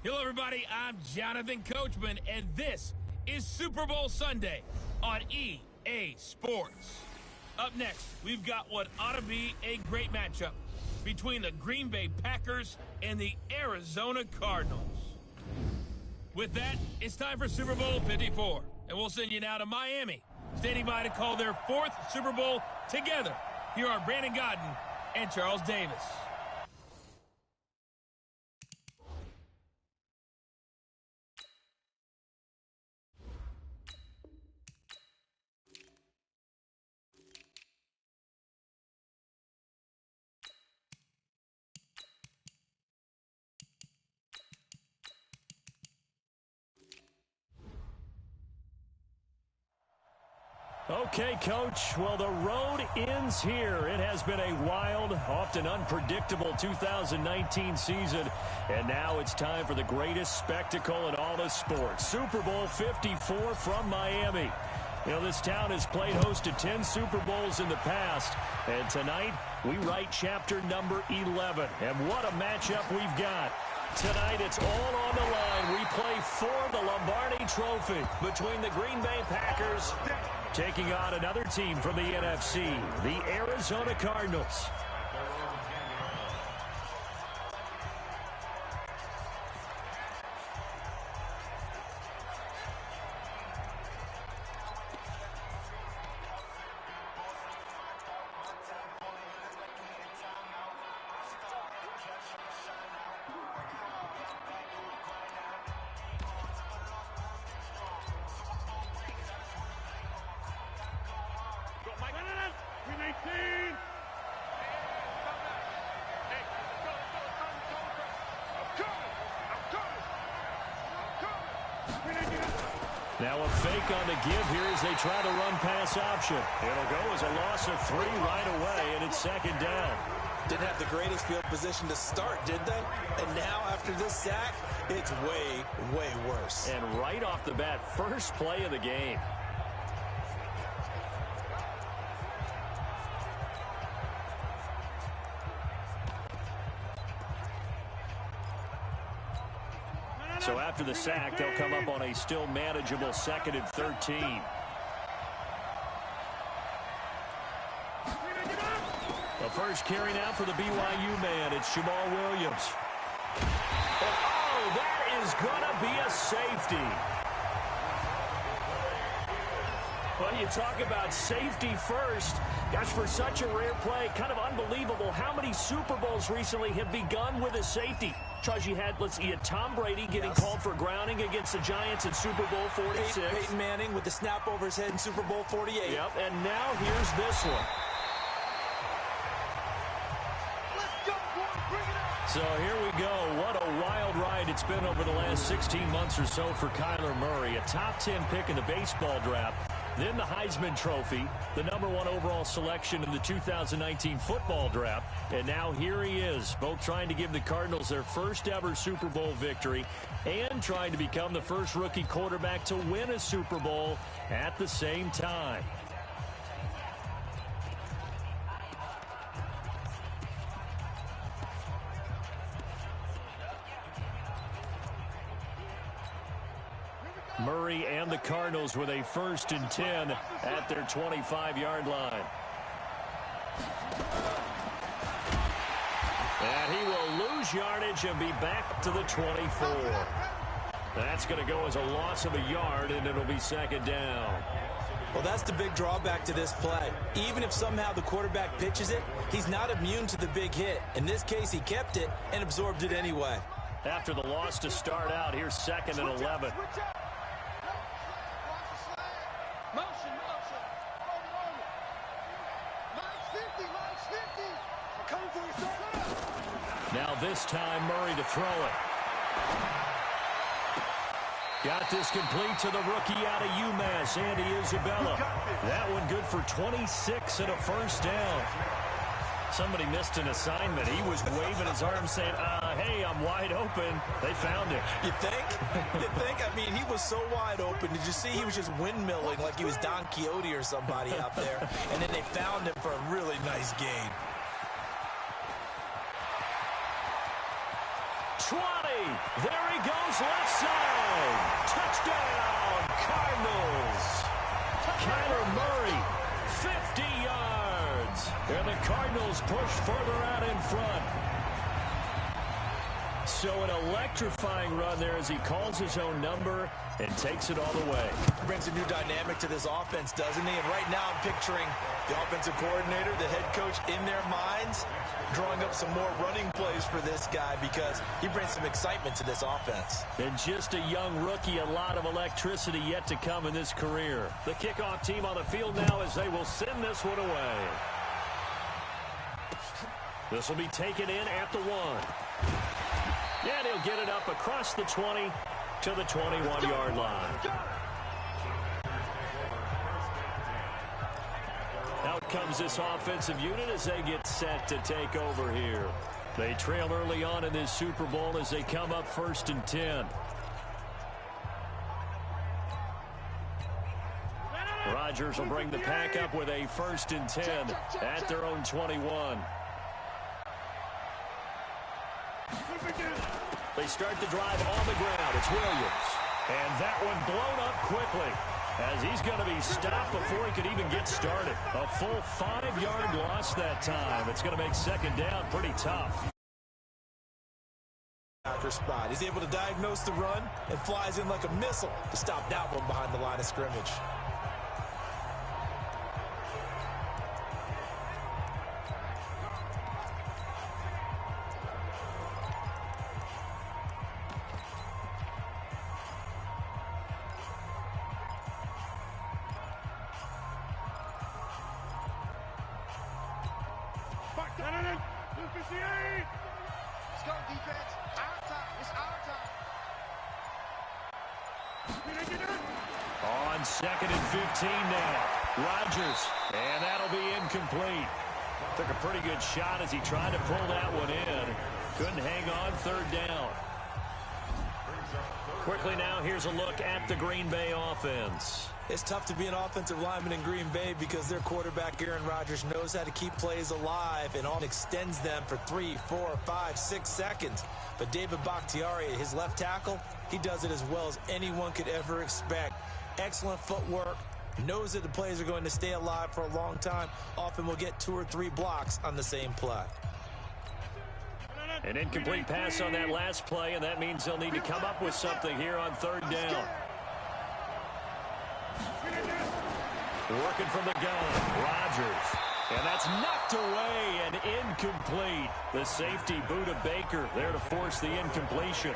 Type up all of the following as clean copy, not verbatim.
Hello, everybody. I'm Jonathan Coachman, and this is Super Bowl Sunday on EA Sports. Up next, we've got what ought to be a great matchup between the Green Bay Packers and the Arizona Cardinals. With that, it's time for Super Bowl 54, and we'll send you now to Miami, standing by to call their fourth Super Bowl together. Here are Brandon Godden and Charles Davis. Okay, Coach. Well, the road ends here. It has been a wild, often unpredictable 2019 season. And now it's time for the greatest spectacle in all of sports. Super Bowl 54 from Miami. You know, this town has played host to 10 Super Bowls in the past. And tonight, we write chapter number 11. And what a matchup we've got. Tonight, it's all on the line. We play for the Lombardi Trophy between the Green Bay Packers taking on another team from the NFC, the Arizona Cardinals. Now a fake on the give here as they try to run pass option. It'll go as a loss of 3 right away, and it's second down. Didn't have the greatest field position to start, did they? And now after this sack, it's way, way worse. And right off the bat, first play of the game. So after the sack, they'll come up on a still manageable 2nd and 13. The first carry now for the BYU man. It's Jamal Williams. Oh, that is going to be a safety. Well, you talk about safety first. Gosh, for such a rare play, kind of unbelievable how many Super Bowls recently have begun with a safety. Charles, you had Tom Brady getting called for grounding against the Giants in Super Bowl 46. Peyton Manning with the snap over his head in Super Bowl 48. Yep, and now here's this one. So here we go. What a wild ride it's been over the last 16 months or so for Kyler Murray. A top 10 pick in the baseball draft. Then the Heisman Trophy, the #1 overall selection in the 2019 football draft. And now here he is, both trying to give the Cardinals their first ever Super Bowl victory and trying to become the first rookie quarterback to win a Super Bowl at the same time. Murray and the Cardinals with a 1st and 10 at their 25-yard line. And he will lose yardage and be back to the 24. That's going to go as a loss of a yard, and it'll be 2nd down. Well, that's the big drawback to this play. Even if somehow the quarterback pitches it, he's not immune to the big hit. In this case, he kept it and absorbed it anyway. After the loss to start out, here's 2nd and 11. Now this time, Murray to throw it. Got this complete to the rookie out of UMass, Andy Isabella. That one good for 26 and a 1st down. Somebody missed an assignment. He was waving his arm saying, hey, I'm wide open. They found him. You think? You think? I mean, he was so wide open. Did you see he was just windmilling like he was Don Quixote or somebody out there? And then they found him for a really nice gain. 20. There he goes, left side. Touchdown, Cardinals. Kyler Murray, 50 yards. And the Cardinals push further out in front. So an electrifying run there as he calls his own number and takes it all the way. Brings a new dynamic to this offense, doesn't he? And right now I'm picturing the offensive coordinator, the head coach in their minds, drawing up some more running plays for this guy because he brings some excitement to this offense. And just a young rookie, a lot of electricity yet to come in this career. The kickoff team on the field now as they will send this one away. This will be taken in at the 1. And he'll get it up across the 20 to the 21-yard line. Out comes this offensive unit as they get set to take over here. They trail early on in this Super Bowl as they come up 1st and 10. Rodgers will bring the pack up with a 1st and 10 at their own 21. They start the drive on the ground. It's Williams. And that one blown up quickly as he's going to be stopped before he could even get started. A full 5-yard loss that time. It's going to make 2nd down pretty tough. Spot. He's able to diagnose the run and flies in like a missile to stop that one behind the line of scrimmage. On 2nd and 15 now. Rodgers. And that'll be incomplete. Took a pretty good shot as he tried to pull that one in. Couldn't hang on 3rd down. Quickly now, here's a look at the Green Bay offense. It's tough to be an offensive lineman in Green Bay because their quarterback, Aaron Rodgers, knows how to keep plays alive and often extends them for 3, 4, 5, 6 seconds. But David Bakhtiari, his left tackle, he does it as well as anyone could ever expect. Excellent footwork, knows that the plays are going to stay alive for a long time. Often will get 2 or 3 blocks on the same play. An incomplete pass on that last play, and that means they'll need to come up with something here on 3rd down. Working from the gun, Rodgers. And that's knocked away and incomplete. The safety, Buda Baker, there to force the incompletion.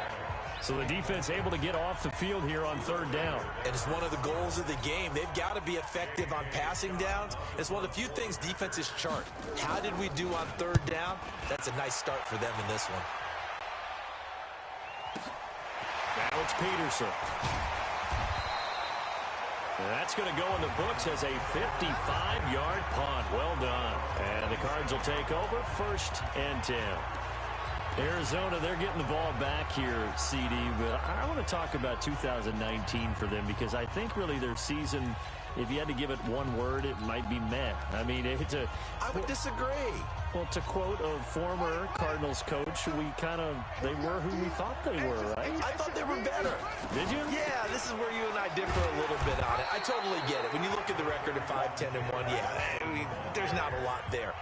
So the defense able to get off the field here on 3rd down. And it's one of the goals of the game. They've got to be effective on passing downs. It's one of the few things defenses chart. How did we do on 3rd down? That's a nice start for them in this one. Now it's Peterson. And that's going to go in the books as a 55-yard punt. Well done. And the Cards will take over 1st and 10. Arizona, they're getting the ball back here, CD, but I want to talk about 2019 for them because I think really their season, if you had to give it one word, it might be meh. I mean, I would disagree. Well, to quote a former Cardinals coach, they were who we thought they were, right? I thought they were better. Did you? Yeah, this is where you and I differ a little bit on it. I totally get it. When you look at the record of 5-10-1, there's not a lot there.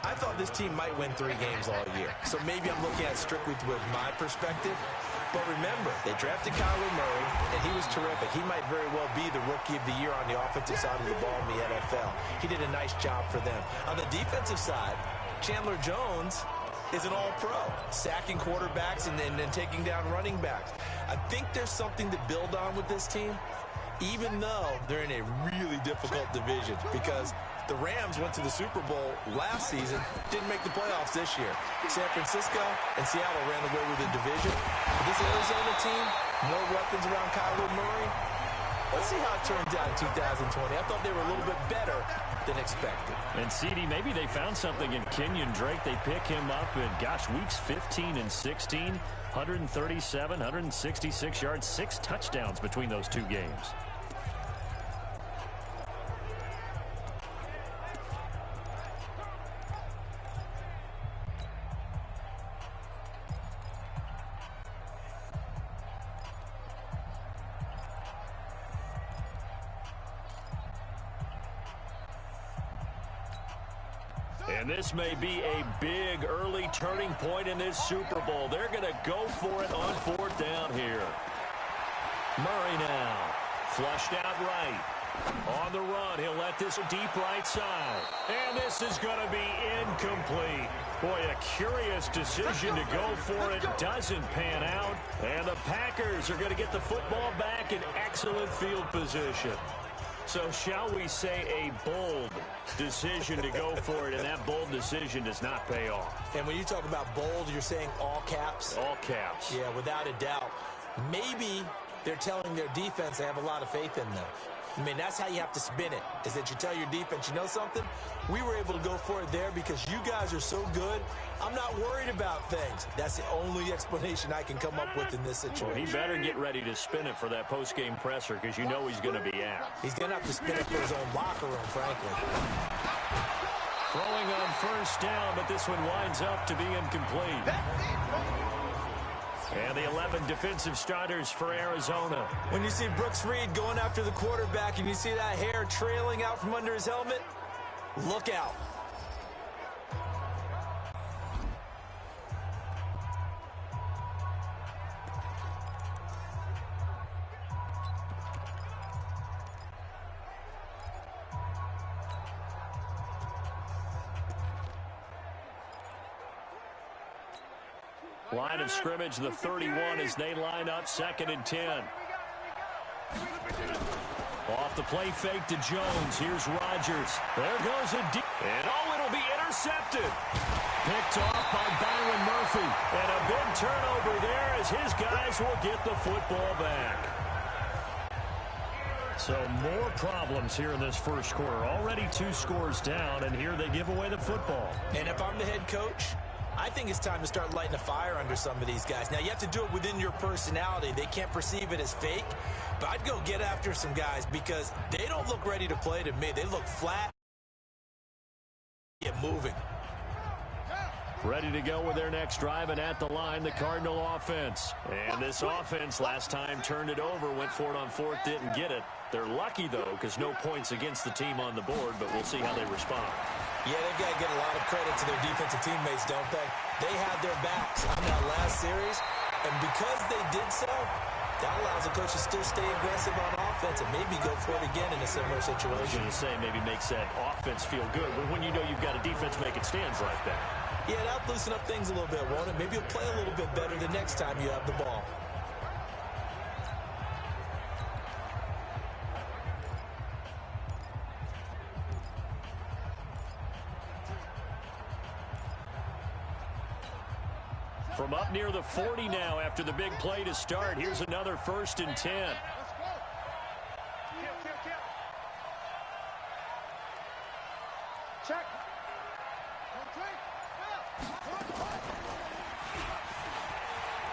I thought this team might win 3 games all year. So maybe I'm looking at it strictly with my perspective. But remember, they drafted Kyler Murray, and he was terrific. He might very well be the Rookie of the Year on the offensive side of the ball in the NFL. He did a nice job for them. On the defensive side, Chandler Jones is an all-pro, sacking quarterbacks and taking down running backs. I think there's something to build on with this team, even though they're in a really difficult division because the Rams went to the Super Bowl last season, didn't make the playoffs this year. San Francisco and Seattle ran away with the division. But this Arizona team, more weapons around Kyler Murray. Let's see how it turns out in 2020. I thought they were a little bit better than expected. And CD, maybe they found something in Kenyon Drake. They pick him up in, weeks 15 and 16, 137, 166 yards, 6 touchdowns between those 2 games. And this may be a big early turning point in this Super Bowl. They're going to go for it on 4th down here. Murray now. Flushed out right. On the run, he'll let this deep right side. And this is going to be incomplete. Boy, a curious decision to go for it. Doesn't pan out. And the Packers are going to get the football back in excellent field position. So shall we say a bold decision to go for it, and that bold decision does not pay off. And when you talk about bold, you're saying all caps? All caps. Yeah, without a doubt. Maybe they're telling their defense they have a lot of faith in them. I mean, that's how you have to spin it, is that you tell your defense, you know something? We were able to go for it there because you guys are so good. I'm not worried about things. That's the only explanation I can come up with in this situation. Well, he better get ready to spin it for that post-game presser because you know he's going to be out. He's going to have to spin it for his own locker room, frankly. Throwing on 1st down, but this one winds up to be incomplete. And the 11 defensive starters for Arizona. When you see Brooks Reed going after the quarterback and you see that hair trailing out from under his helmet, look out. Line of scrimmage, the 31 as they line up 2nd and 10. Off the play fake to Jones. Here's Rodgers. There goes a deep. And it'll be intercepted. Picked off by Byron Murphy. And a big turnover there as his guys will get the football back. So more problems here in this first quarter. Already 2 scores down, and here they give away the football. And if I'm the head coach, I think it's time to start lighting a fire under some of these guys. Now, you have to do it within your personality. They can't perceive it as fake. But I'd go get after some guys because they don't look ready to play to me. They look flat. Get moving. Ready to go with their next drive, and at the line, the Cardinal offense. And this offense last time turned it over, went for it on 4th, didn't get it. They're lucky, though, because no points against the team on the board, but we'll see how they respond. Yeah, they've got to get a lot of credit to their defensive teammates, don't they? They had their backs on that last series, and because they did so, that allows the coach to still stay aggressive on offense and maybe go for it again in a similar situation. I was going to say maybe makes that offense feel good, but when you know you've got a defense making stands like that. Yeah, that'll loosen up things a little bit, won't it? Maybe you'll play a little bit better the next time you have the ball. From up near the 40 now after the big play to start. Here's another 1st and 10. Check.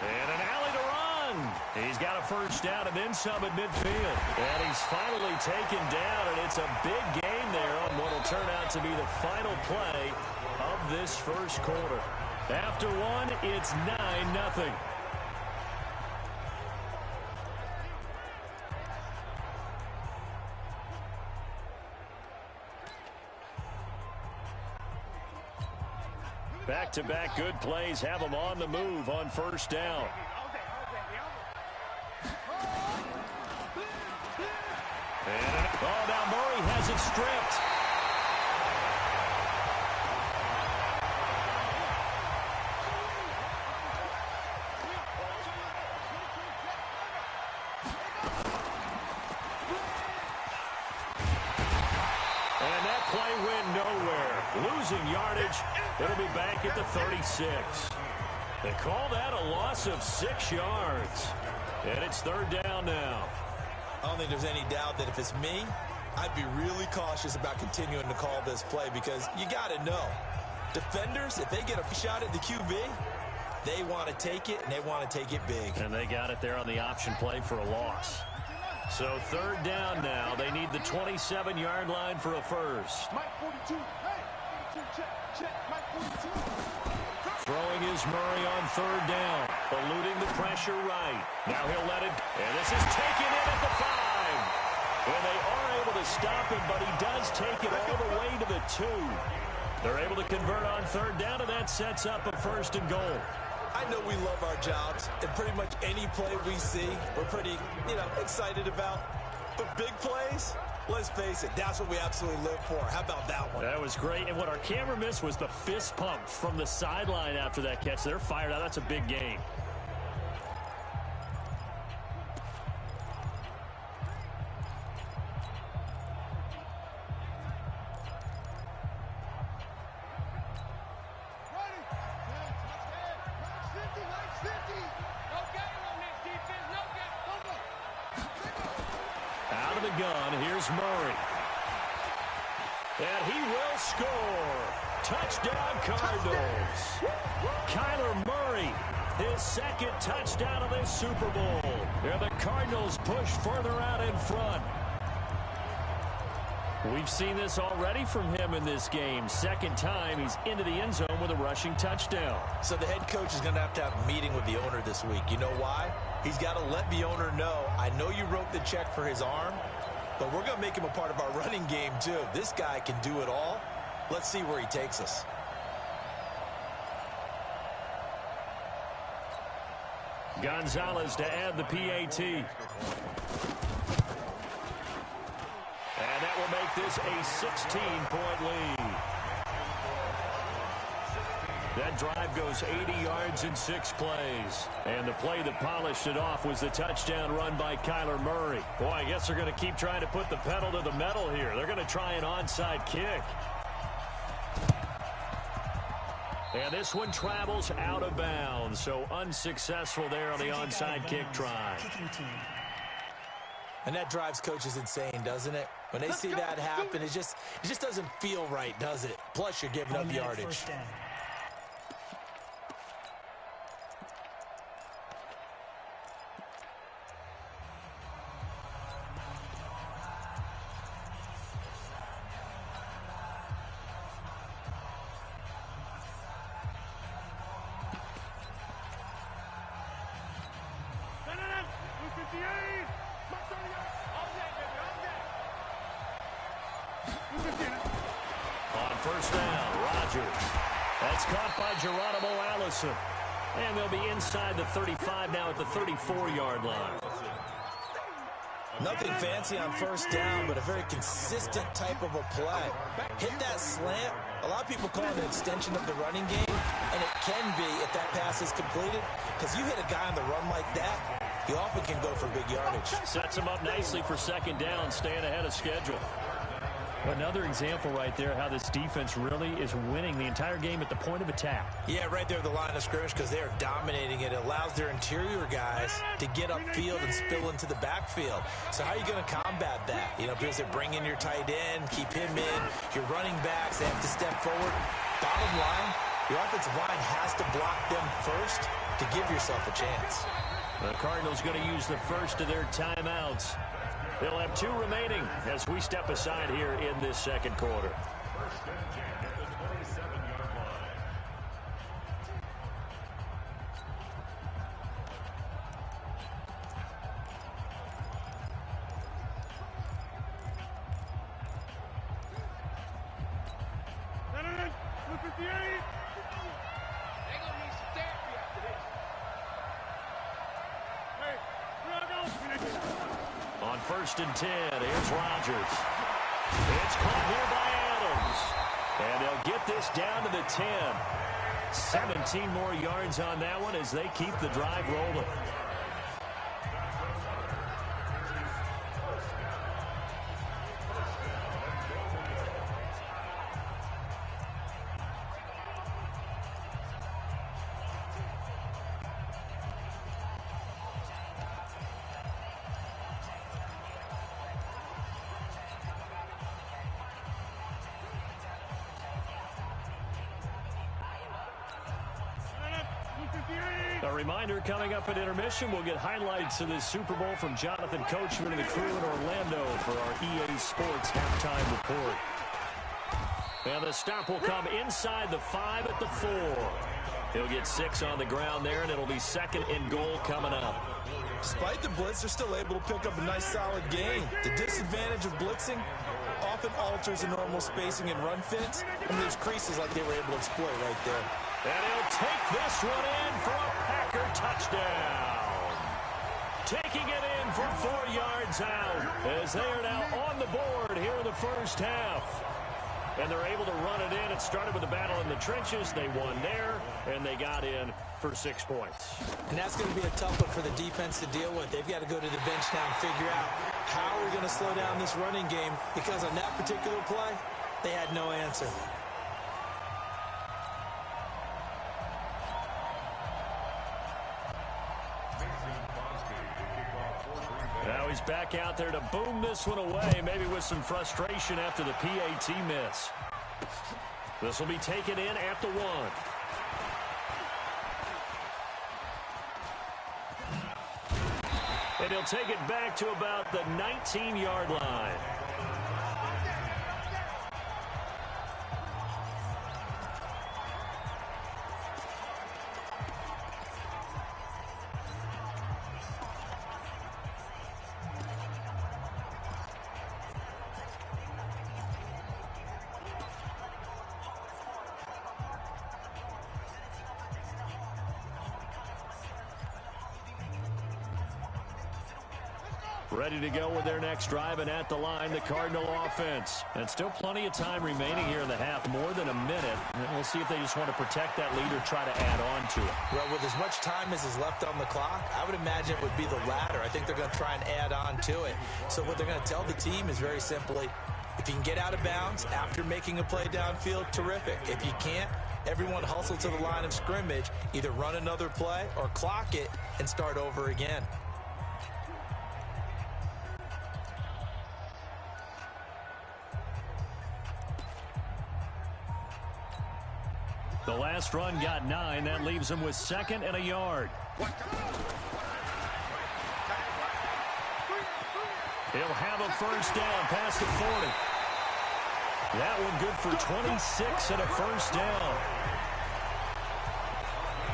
And an alley to run. He's got a 1st down and then some at midfield. And he's finally taken down, and it's a big gain there on what will turn out to be the final play of this first quarter. After one, it's 9-0. Back-to-back good plays have them on the move on 1st down. And now Murray has it stripped. And that play went nowhere. Losing yardage. It'll be back at the 36. They call that a loss of 6 yards. And it's 3rd down now. I don't think there's any doubt that if it's me, I'd be really cautious about continuing to call this play because you got to know, defenders, if they get a shot at the QB, they want to take it, and they want to take it big. And they got it there on the option play for a loss. So 3rd down now. They need the 27-yard line for a first. Mike 42. Hey, 42, check. Mike 42. Throwing is Murray on 3rd down. Eluding the pressure right. Now he'll let it. And this is taken in at the 5. And they are able to stop him, but he does take it all the way to the 2. They're able to convert on third down, and that sets up a 1st and goal. I know we love our jobs, and pretty much any play we see, we're pretty, excited about. But big plays, let's face it, that's what we absolutely live for. How about that one? That was great, and what our camera missed was the fist pump from the sideline after that catch. They're fired out. That's a big game. Out of the gun, here's Murray. And he will score. Touchdown, Cardinals. Kyler Murray, his 2nd touchdown of this Super Bowl. And the Cardinals push further out in front. We've seen this already from him in this game. 2nd time he's into the end zone with a rushing touchdown. So the head coach is going to have a meeting with the owner this week. You know why? He's got to let the owner know, I know you wrote the check for his arm, but we're going to make him a part of our running game too. This guy can do it all. Let's see where he takes us. Gonzalez to add the PAT. And that will make this a 16-point lead. That drive goes 80 yards in 6 plays. And the play that polished it off was the touchdown run by Kyler Murray. Boy, I guess they're going to keep trying to put the pedal to the metal here. They're going to try an onside kick. And this one travels out of bounds, so unsuccessful there on the onside kick try. And that drives coaches insane, doesn't it? When they see that happen, it just doesn't feel right, does it? Plus, you're giving up yardage. On 1st down, Rodgers. That's caught by Geronimo Allison. And they'll be inside the 35 now at the 34-yard line. Nothing fancy on 1st down, but a very consistent type of a play. Hit that slant. A lot of people call it an extension of the running game, and it can be if that pass is completed, because you hit a guy on the run like that, he often can go for big yardage. Sets him up nicely for 2nd down, staying ahead of schedule. Another example right there how this defense really is winning the entire game at the point of attack. Yeah, right there at the line of scrimmage, because they're dominating it. It allows their interior guys to get upfield and spill into the backfield. So how are you going to combat that? Because they bring in your tight end, keep him in. Your running backs, they have to step forward. Bottom line, your offensive line has to block them first to give yourself a chance. The Cardinals going to use the first of their timeouts. They'll have 2 remaining as we step aside here in this 2nd quarter. On 1st and 10, here's Rodgers. It's caught here by Adams. And they'll get this down to the 10. 17 more yards on that one as they keep the drive rolling. A reminder, coming up at intermission, we'll get highlights of this Super Bowl from Jonathan Coachman and the crew in Orlando for our EA Sports halftime report. And the stop will come inside the 5 at the 4. He'll get 6 on the ground there, and it'll be 2nd and goal coming up. Despite the blitz, they're still able to pick up a nice solid gain. The disadvantage of blitzing, often alters the normal spacing and run fits, and there's creases like they were able to exploit right there. And he'll take this one in for a Packer touchdown. Taking it in for 4 yards out as they are now on the board here in the first half. And they're able to run it in. It started with a battle in the trenches. They won there, and they got in for 6 points. And that's going to be a tough one for the defense to deal with. They've got to go to the bench now and figure out how we're going to slow down this running game, because on that particular play, they had no answer. Now he's back out there to boom this one away, maybe with some frustration after the PAT miss. This will be taken in at the 1. And he'll take it back to about the 19-yard line. Ready to go with their next drive, and at the line, the Cardinal offense. And still plenty of time remaining here in the half, more than a minute. And we'll see if they just want to protect that lead or try to add on to it. Well, with as much time as is left on the clock, I would imagine it would be the latter. I think they're going to try and add on to it. So what they're going to tell the team is very simply, if you can get out of bounds after making a play downfield, terrific. If you can't, everyone hustle to the line of scrimmage, either run another play or clock it and start over again. The last run got 9. That leaves him with 2nd and a yard. He'll have a first down past the 40. That one good for 26 and a first down.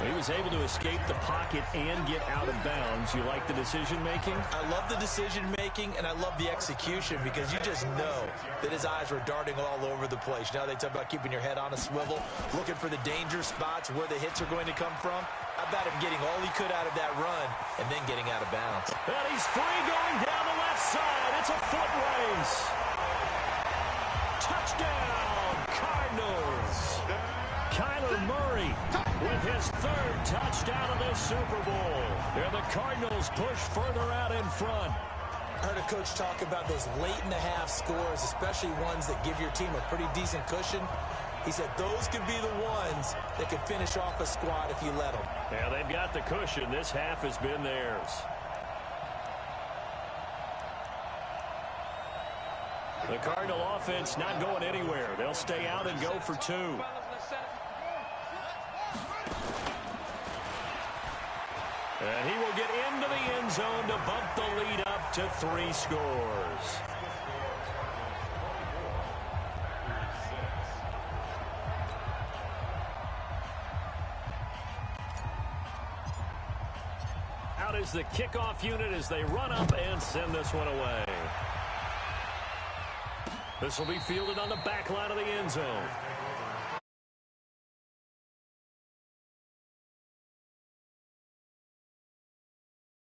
He was able to escape the pocket and get out of bounds. You like the decision-making? I love the decision-making, and I love the execution, because you just know that his eyes were darting all over the place. You know, they talk about keeping your head on a swivel, looking for the danger spots where the hits are going to come from. How about him getting all he could out of that run and then getting out of bounds? And he's free going down the left side. It's a foot race. Touchdown, Cardinals. Kyler Murray with his 3rd touchdown of this Super Bowl. And the Cardinals push further out in front. I heard a coach talk about those late-in-the-half scores, especially ones that give your team a pretty decent cushion. He said those could be the ones that could finish off a squad if you let them. Yeah, they've got the cushion. This half has been theirs. The Cardinal offense not going anywhere. They'll stay out and go for 2. And he will get into the end zone to bump the lead up to 3 scores. Out is the kickoff unit as they run up and send this one away. This will be fielded on the back line of the end zone.